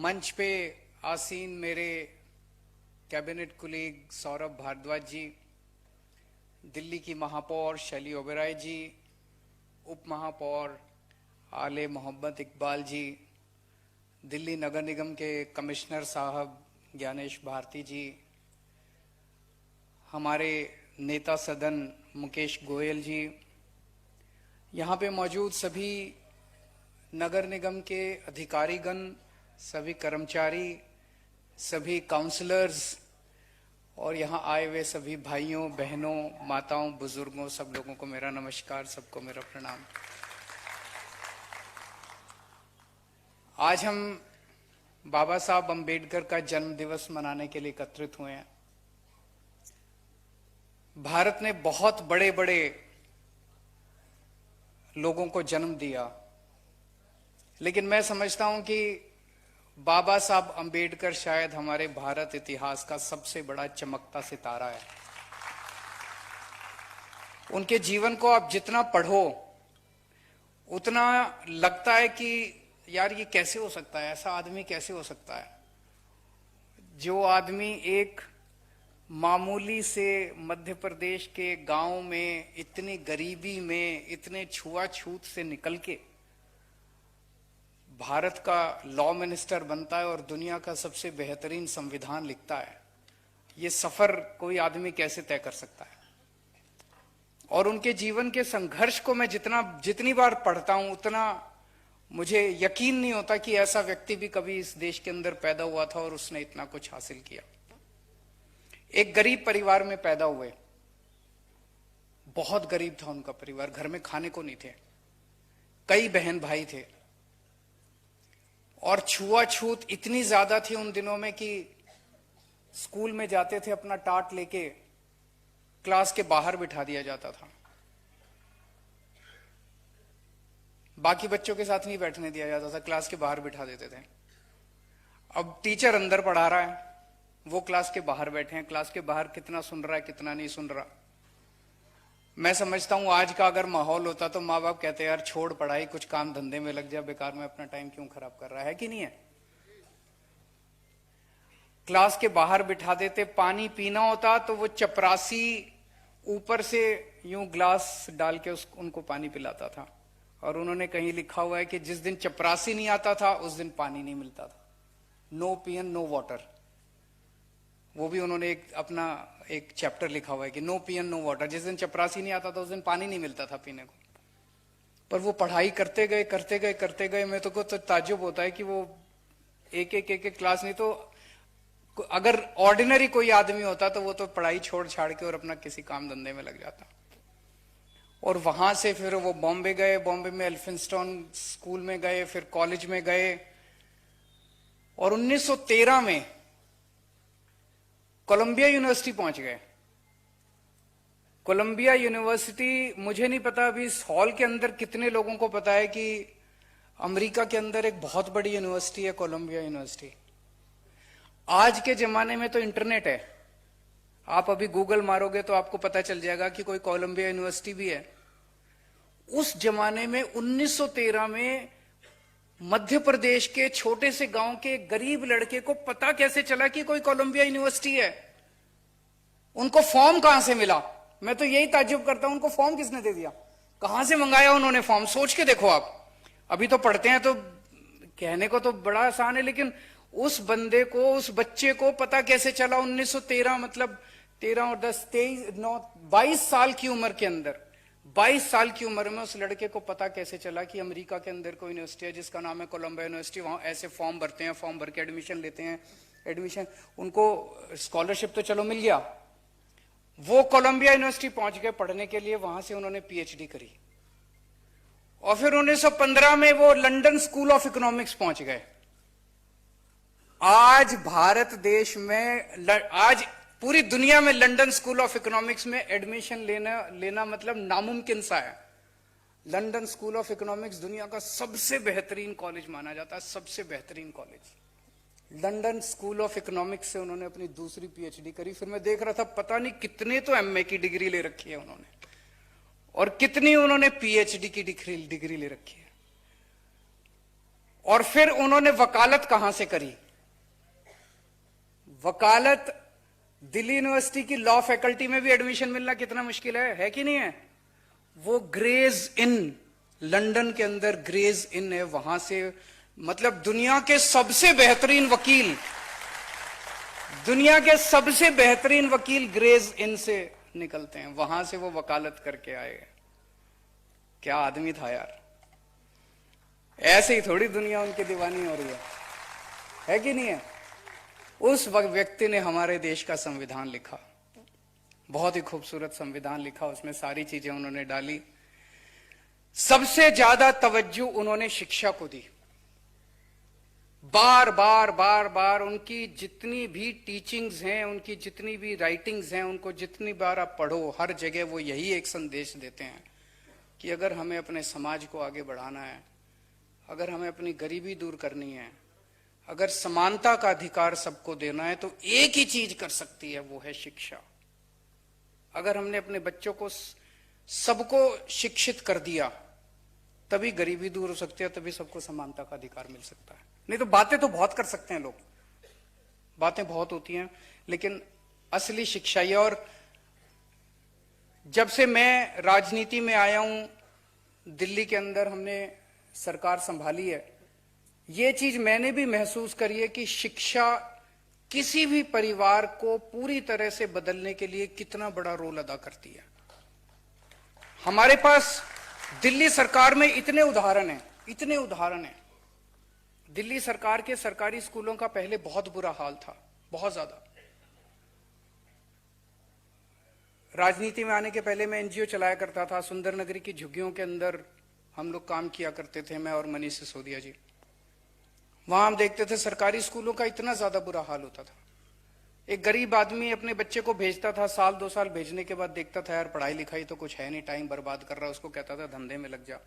मंच पे आसीन मेरे कैबिनेट कुलीग सौरभ भारद्वाज जी, दिल्ली की महापौर शैली ओबेरॉय जी, उप महापौर आले मोहम्मद इकबाल जी, दिल्ली नगर निगम के कमिश्नर साहब ज्ञानेश भारती जी, हमारे नेता सदन मुकेश गोयल जी, यहाँ पे मौजूद सभी नगर निगम के अधिकारीगण, सभी कर्मचारी, सभी काउंसलर्स और यहाँ आए हुए सभी भाइयों बहनों माताओं बुजुर्गों सब लोगों को मेरा नमस्कार, सबको मेरा प्रणाम। आज हम बाबा साहब अंबेडकर का जन्म दिवस मनाने के लिए एकत्रित हुए हैं। भारत ने बहुत बड़े बड़े लोगों को जन्म दिया, लेकिन मैं समझता हूं कि बाबा साहब अंबेडकर शायद हमारे भारत इतिहास का सबसे बड़ा चमकता सितारा है। उनके जीवन को आप जितना पढ़ो उतना लगता है कि यार ये कैसे हो सकता है, ऐसा आदमी कैसे हो सकता है जो आदमी एक मामूली से मध्य प्रदेश के गांव में इतनी गरीबी में इतने छुआछूत से निकल के भारत का लॉ मिनिस्टर बनता है और दुनिया का सबसे बेहतरीन संविधान लिखता है। ये सफर कोई आदमी कैसे तय कर सकता है? और उनके जीवन के संघर्ष को मैं जितनी बार पढ़ता हूं उतना मुझे यकीन नहीं होता कि ऐसा व्यक्ति भी कभी इस देश के अंदर पैदा हुआ था और उसने इतना कुछ हासिल किया। एक गरीब परिवार में पैदा हुए, बहुत गरीब था उनका परिवार, घर में खाने को नहीं थे, कई बहन भाई थे और छुआछूत इतनी ज्यादा थी उन दिनों में कि स्कूल में जाते थे अपना टाट लेके क्लास के बाहर बिठा दिया जाता था, बाकी बच्चों के साथ नहीं बैठने दिया जाता था, क्लास के बाहर बिठा देते थे। अब टीचर अंदर पढ़ा रहा है, वो क्लास के बाहर बैठे हैं, क्लास के बाहर कितना सुन रहा है कितना नहीं सुन रहा। मैं समझता हूं आज का अगर माहौल होता तो माँ बाप कहते यार छोड़ पढ़ाई, कुछ काम धंधे में लग जा, बेकार में अपना टाइम क्यों खराब कर रहा है कि नहीं है। क्लास के बाहर बिठा देते, पानी पीना होता तो वो चपरासी ऊपर से यूं ग्लास डाल के उनको पानी पिलाता था। और उन्होंने कहीं लिखा हुआ है कि जिस दिन चपरासी नहीं आता था उस दिन पानी नहीं मिलता था। नो पियन नो वाटर, वो भी उन्होंने अपना एक चैप्टर लिखा हुआ है कि नो पियन नो वाटर। जिस दिन चपरासी नहीं आता था उस दिन पानी नहीं मिलता था पीने को। पर वो पढ़ाई करते गए करते गए करते गए। मैं तो ताज्जुब होता है कि वो एक क्लास नहीं तो अगर ऑर्डिनरी कोई आदमी होता तो वो तो पढ़ाई छोड़ छाड़ के और अपना किसी काम धंधे में लग जाता। और वहां से फिर वो बॉम्बे गए, बॉम्बे में एल्फिंस्टन स्कूल में गए, फिर कॉलेज में गए और 1913 में कोलंबिया यूनिवर्सिटी पहुंच गए। कोलंबिया यूनिवर्सिटी, मुझे नहीं पता अभी इस हॉल के अंदर कितने लोगों को पता है कि अमेरिका के अंदर एक बहुत बड़ी यूनिवर्सिटी है कोलंबिया यूनिवर्सिटी। आज के जमाने में तो इंटरनेट है, आप अभी गूगल मारोगे तो आपको पता चल जाएगा कि कोई कोलंबिया यूनिवर्सिटी भी है। उस जमाने में 1913 में मध्य प्रदेश के छोटे से गांव के गरीब लड़के को पता कैसे चला कि कोई कोलंबिया यूनिवर्सिटी है? उनको फॉर्म कहां से मिला? मैं तो यही ताज्जुब करता हूं, उनको फॉर्म किसने दे दिया? कहां से मंगाया उन्होंने फॉर्म? सोच के देखो आप। अभी तो पढ़ते हैं तो कहने को तो बड़ा आसान है, लेकिन उस बंदे को, उस बच्चे को पता कैसे चला 1913, मतलब 13 और 10 23 9 22 साल की उम्र के अंदर, 22 साल की उम्र में उस लड़के को पता कैसे चला कि अमेरिका के अंदर कोई यूनिवर्सिटी है जिसका नाम है कोलंबिया यूनिवर्सिटी। वहां ऐसे फॉर्म भरते हैं, फॉर्म भर के एडमिशन लेते हैं, एडमिशन उनको स्कॉलरशिप तो चलो मिल गया। वो कोलंबिया यूनिवर्सिटी पहुंच गए पढ़ने के लिए, वहां से उन्होंने पीएचडी करी और फिर 1915 में वो लंदन स्कूल ऑफ इकोनॉमिक्स पहुंच गए। आज भारत देश में, आज पूरी दुनिया में लंदन स्कूल ऑफ इकोनॉमिक्स में एडमिशन लेना मतलब नामुमकिन सा है। लंदन स्कूल ऑफ इकोनॉमिक्स दुनिया का सबसे बेहतरीन कॉलेज माना जाता है, सबसे बेहतरीन college. London school of economics से उन्होंने अपनी दूसरी पीएचडी करी। फिर मैं देख रहा था पता नहीं कितने तो एमए की डिग्री ले रखी है उन्होंने और कितनी उन्होंने पीएचडी की डिग्री ले रखी है। और फिर उन्होंने वकालत कहां से करी? वकालत दिल्ली यूनिवर्सिटी की लॉ फैकल्टी में भी एडमिशन मिलना कितना मुश्किल है कि नहीं है? वो ग्रेज इन, लंदन के अंदर ग्रेज इन है, वहां से मतलब दुनिया के सबसे बेहतरीन वकील, दुनिया के सबसे बेहतरीन वकील ग्रेज इन से निकलते हैं, वहां से वो वकालत करके आए। क्या आदमी था यार! ऐसे ही थोड़ी दुनिया उनकी दीवानी हो रही है कि नहीं है? उस व्यक्ति ने हमारे देश का संविधान लिखा, बहुत ही खूबसूरत संविधान लिखा, उसमें सारी चीजें उन्होंने डाली। सबसे ज्यादा तवज्जो उन्होंने शिक्षा को दी। बार बार बार बार उनकी जितनी भी टीचिंग्स हैं, उनकी जितनी भी राइटिंग्स हैं, उनको जितनी बार आप पढ़ो, हर जगह वो यही एक संदेश देते हैं कि अगर हमें अपने समाज को आगे बढ़ाना है, अगर हमें अपनी गरीबी दूर करनी है, अगर समानता का अधिकार सबको देना है, तो एक ही चीज कर सकती है, वो है शिक्षा। अगर हमने अपने बच्चों को सबको शिक्षित कर दिया, तभी गरीबी दूर हो सकती है, तभी सबको समानता का अधिकार मिल सकता है। नहीं तो बातें तो बहुत कर सकते हैं लोग, बातें बहुत होती हैं, लेकिन असली शिक्षा ये। और जब से मैं राजनीति में आया हूं, दिल्ली के अंदर हमने सरकार संभाली है, ये चीज मैंने भी महसूस करी है कि शिक्षा किसी भी परिवार को पूरी तरह से बदलने के लिए कितना बड़ा रोल अदा करती है। हमारे पास दिल्ली सरकार में इतने उदाहरण हैं, इतने उदाहरण हैं। दिल्ली सरकार के सरकारी स्कूलों का पहले बहुत बुरा हाल था, बहुत ज्यादा। राजनीति में आने के पहले मैं एनजीओ चलाया करता था, सुंदर नगरी की झुग्गियों के अंदर हम लोग काम किया करते थे, मैं और मनीष सिसोदिया जी। वहां हम देखते थे सरकारी स्कूलों का इतना ज्यादा बुरा हाल होता था। एक गरीब आदमी अपने बच्चे को भेजता था, साल 2 साल भेजने के बाद देखता था यार पढ़ाई लिखाई तो कुछ है नहीं, टाइम बर्बाद कर रहा है, उसको कहता था धंधे में लग जा,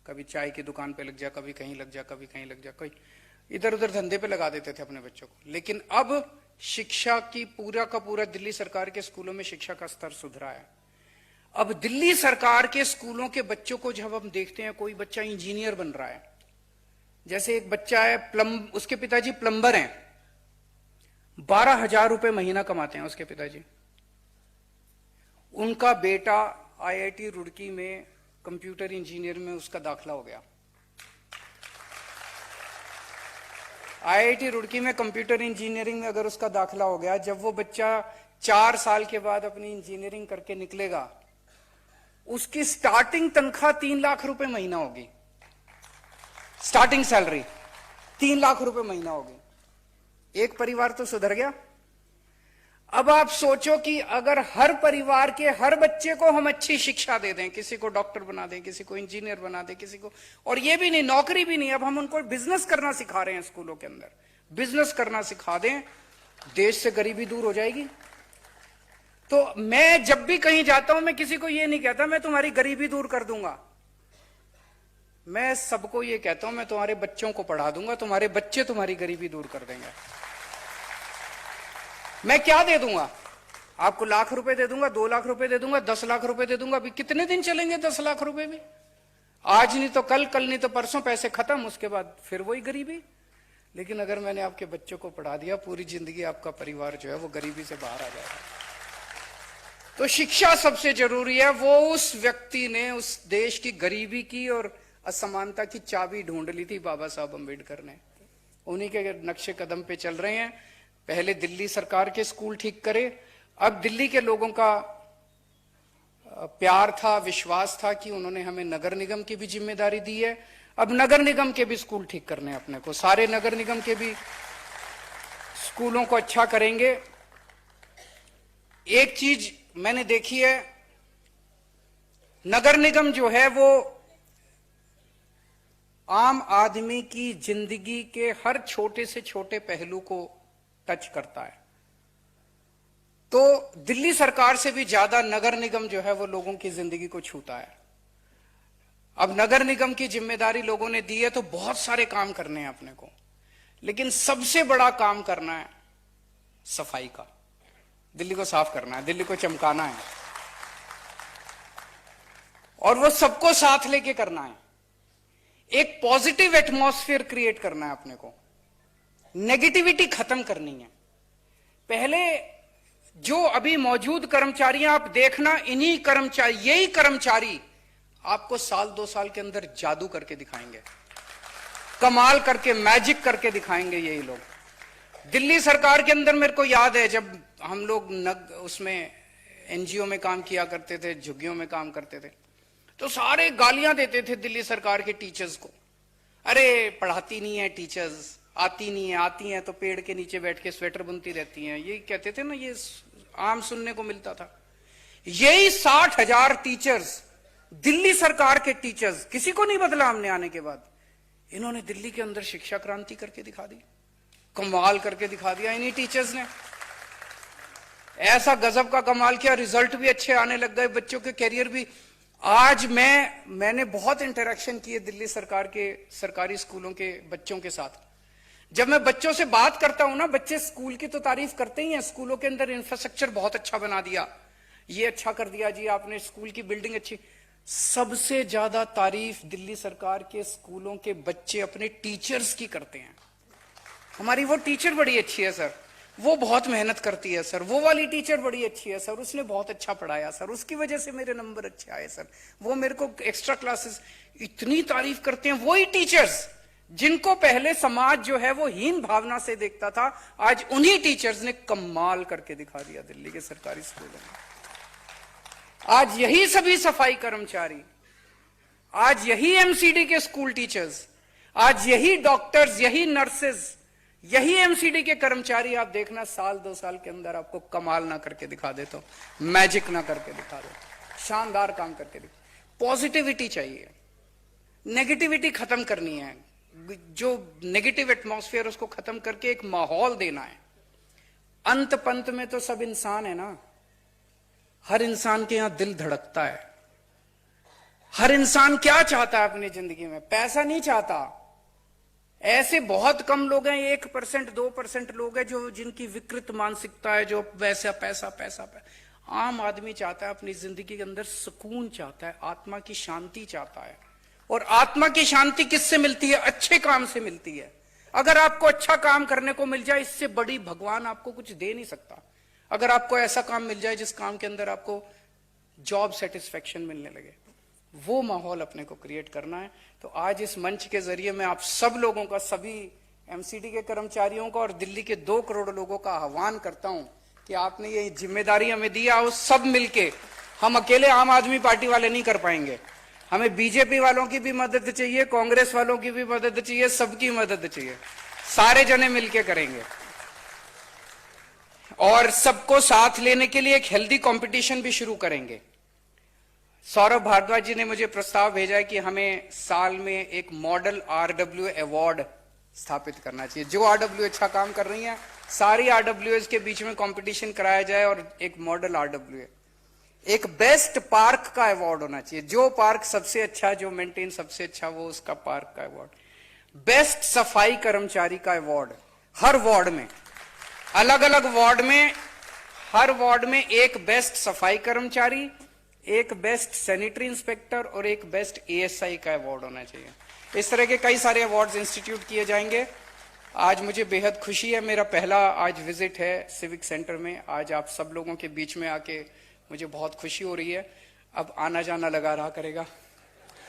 कभी चाय की दुकान पे लग जा, कभी कहीं लग जा, कभी कहीं लग जा, कोई इधर उधर धंधे पे लगा देते थे अपने बच्चों को। लेकिन अब शिक्षा की पूरा का पूरा दिल्ली सरकार के स्कूलों में शिक्षा का स्तर सुधरा है। अब दिल्ली सरकार के स्कूलों के बच्चों को जब हम देखते हैं, कोई बच्चा इंजीनियर बन रहा है, जैसे एक बच्चा है उसके पिताजी प्लम्बर हैं, 12,000 रुपए महीना कमाते हैं उसके पिताजी। उनका बेटा आईआईटी रुड़की में कंप्यूटर इंजीनियर में उसका दाखला हो गया। आईआईटी रुड़की में कंप्यूटर इंजीनियरिंग में अगर उसका दाखला हो गया, जब वो बच्चा 4 साल के बाद अपनी इंजीनियरिंग करके निकलेगा, उसकी स्टार्टिंग तनख्वाह 3 लाख रुपए महीना होगी। स्टार्टिंग सैलरी 3 लाख रुपए महीना होगी। एक परिवार तो सुधर गया। अब आप सोचो कि अगर हर परिवार के हर बच्चे को हम अच्छी शिक्षा दे दें, किसी को डॉक्टर बना दें, किसी को इंजीनियर बना दें, किसी को, और ये भी नहीं, नौकरी भी नहीं, अब हम उनको बिजनेस करना सिखा रहे हैं स्कूलों के अंदर, बिजनेस करना सिखा दें, देश से गरीबी दूर हो जाएगी। तो मैं जब भी कहीं जाता हूं, मैं किसी को ये नहीं कहता मैं तुम्हारी गरीबी दूर कर दूंगा, मैं सबको ये कहता हूं मैं तुम्हारे बच्चों को पढ़ा दूंगा, तुम्हारे बच्चे तुम्हारी गरीबी दूर कर देंगे। मैं क्या दे दूंगा आपको? लाख रुपए दे दूंगा, 2 लाख रुपए दे दूंगा, 10 लाख रुपए दे दूंगा। अभी कितने दिन चलेंगे 10 लाख रुपए भी? आज नहीं तो कल, कल नहीं तो परसों, पैसे खत्म, उसके बाद फिर वही गरीबी। लेकिन अगर मैंने आपके बच्चों को पढ़ा दिया, पूरी जिंदगी आपका परिवार जो है वो गरीबी से बाहर आ जाएगा। तो शिक्षा सबसे जरूरी है। वो उस व्यक्ति ने उस देश की गरीबी की और असमानता की चाबी ढूंढ ली थी, बाबा साहब अम्बेडकर ने। उन्हीं के नक्शे कदम पे चल रहे हैं। पहले दिल्ली सरकार के स्कूल ठीक करे, अब दिल्ली के लोगों का प्यार था, विश्वास था कि उन्होंने हमें नगर निगम की भी जिम्मेदारी दी है। अब नगर निगम के भी स्कूल ठीक करने हैं अपने को, सारे नगर निगम के भी स्कूलों को अच्छा करेंगे। एक चीज मैंने देखी है, नगर निगम जो है वो आम आदमी की जिंदगी के हर छोटे से छोटे पहलू को टच करता है। तो दिल्ली सरकार से भी ज्यादा नगर निगम जो है वो लोगों की जिंदगी को छूता है। अब नगर निगम की जिम्मेदारी लोगों ने दी है, तो बहुत सारे काम करने हैं अपने को, लेकिन सबसे बड़ा काम करना है सफाई का। दिल्ली को साफ करना है, दिल्ली को चमकाना है, और वो सबको साथ लेके करना है। एक पॉजिटिव एटमॉस्फेयर क्रिएट करना है अपने को, नेगेटिविटी खत्म करनी है। पहले जो अभी मौजूद कर्मचारी आप देखना, इन्हीं कर्मचारी, यही कर्मचारी आपको साल 2 साल के अंदर जादू करके दिखाएंगे, कमाल करके, मैजिक करके दिखाएंगे यही लोग। दिल्ली सरकार के अंदर मेरे को याद है जब हम लोग उसमें एनजीओ में काम किया करते थे, झुग्गियों में काम करते थे, तो सारे गालियां देते थे दिल्ली सरकार के टीचर्स को। अरे पढ़ाती नहीं है टीचर्स, आती नहीं है, आती हैं तो पेड़ के नीचे बैठ के स्वेटर बुनती रहती हैं, ये कहते थे ना, ये आम सुनने को मिलता था। यही 60,000 टीचर्स, दिल्ली सरकार के टीचर्स, किसी को नहीं बदला हमने आने के बाद, इन्होंने दिल्ली के अंदर शिक्षा क्रांति करके दिखा दी, कमाल करके दिखा दिया इन्हीं टीचर्स ने। ऐसा गजब का कमाल किया, रिजल्ट भी अच्छे आने लग गए, बच्चों के कैरियर भी। आज मैंने बहुत इंटरेक्शन किए दिल्ली सरकार के सरकारी स्कूलों के बच्चों के साथ। जब मैं बच्चों से बात करता हूं ना, बच्चे स्कूल की तो तारीफ करते ही हैं, स्कूलों के अंदर इंफ्रास्ट्रक्चर बहुत अच्छा बना दिया, ये अच्छा कर दिया जी आपने, स्कूल की बिल्डिंग अच्छी। सबसे ज्यादा तारीफ दिल्ली सरकार के स्कूलों के बच्चे अपने टीचर्स की करते हैं। हमारी वो टीचर बड़ी अच्छी है सर, वो बहुत मेहनत करती है सर, वो वाली टीचर बड़ी अच्छी है सर, उसने बहुत अच्छा पढ़ाया सर, उसकी वजह से मेरे नंबर अच्छे आए सर, वो मेरे को एक्स्ट्रा क्लासेस। इतनी तारीफ करते हैं वही टीचर्स जिनको पहले समाज जो है वो हीन भावना से देखता था, आज उन्हीं टीचर्स ने कमाल करके दिखा दिया दिल्ली के सरकारी स्कूलों में। आज यही सभी सफाई कर्मचारी, आज यही एमसीडी के स्कूल टीचर्स, आज यही डॉक्टर्स, यही नर्सेज, यही एमसीडी के कर्मचारी, आप देखना साल 2 साल के अंदर आपको कमाल ना करके दिखा दे, तो मैजिक ना करके दिखा दे, शानदार काम करके दिखा। पॉजिटिविटी चाहिए, नेगेटिविटी खत्म करनी है, जो नेगेटिव एटमॉस्फेयर उसको खत्म करके एक माहौल देना है। अंत पंत में तो सब इंसान है ना, हर इंसान के यहां दिल धड़कता है। हर इंसान क्या चाहता है अपनी जिंदगी में? पैसा नहीं चाहता। ऐसे बहुत कम लोग हैं, 1% 2% लोग हैं जो जिनकी विकृत मानसिकता है, जो वैसा पैसा पैसा पैसा। आम आदमी चाहता है अपनी जिंदगी के अंदर सुकून चाहता है, आत्मा की शांति चाहता है। और आत्मा की शांति किससे मिलती है? अच्छे काम से मिलती है। अगर आपको अच्छा काम करने को मिल जाए, इससे बड़ी भगवान आपको कुछ दे नहीं सकता। अगर आपको ऐसा काम मिल जाए जिस काम के अंदर आपको जॉब सेटिस्फेक्शन मिलने लगे, वो माहौल अपने को क्रिएट करना है। तो आज इस मंच के जरिए मैं आप सब लोगों का, सभी एमसीडी के कर्मचारियों का और दिल्ली के 2 करोड़ लोगों का आह्वान करता हूं कि आपने ये जिम्मेदारी हमें दी है, सब मिलके, हम अकेले आम आदमी पार्टी वाले नहीं कर पाएंगे। हमें बीजेपी वालों की भी मदद चाहिए, कांग्रेस वालों की भी मदद चाहिए, सबकी मदद चाहिए, सारे जने मिलके करेंगे। और सबको साथ लेने के लिए एक हेल्दी कंपटीशन भी शुरू करेंगे। सौरभ भारद्वाज जी ने मुझे प्रस्ताव भेजा है कि हमें साल में एक मॉडल आरडब्ल्यू अवार्ड स्थापित करना चाहिए। जो आरडब्ल्यू अच्छा काम कर रही हैं, सारी आरडब्ल्यूएस के बीच में कंपटीशन कराया जाए और एक मॉडल आरडब्ल्यू, एक बेस्ट पार्क का अवार्ड होना चाहिए। जो पार्क सबसे अच्छा, जो मेंटेन सबसे अच्छा, वो उसका पार्क का अवार्ड। बेस्ट सफाई कर्मचारी का अवार्ड, हर वार्ड में, अलग अलग वार्ड में, हर वार्ड में एक बेस्ट सफाई कर्मचारी, एक बेस्ट सैनिटरी इंस्पेक्टर और एक बेस्ट एएसआई का अवार्ड होना चाहिए। इस तरह के कई सारे अवार्ड्स इंस्टीट्यूट किए जाएंगे। आज मुझे बेहद खुशी है, मेरा पहला आज विजिट है सिविक सेंटर में। आज आप सब लोगों के बीच में आके मुझे बहुत खुशी हो रही है। अब आना जाना लगा रहा करेगा।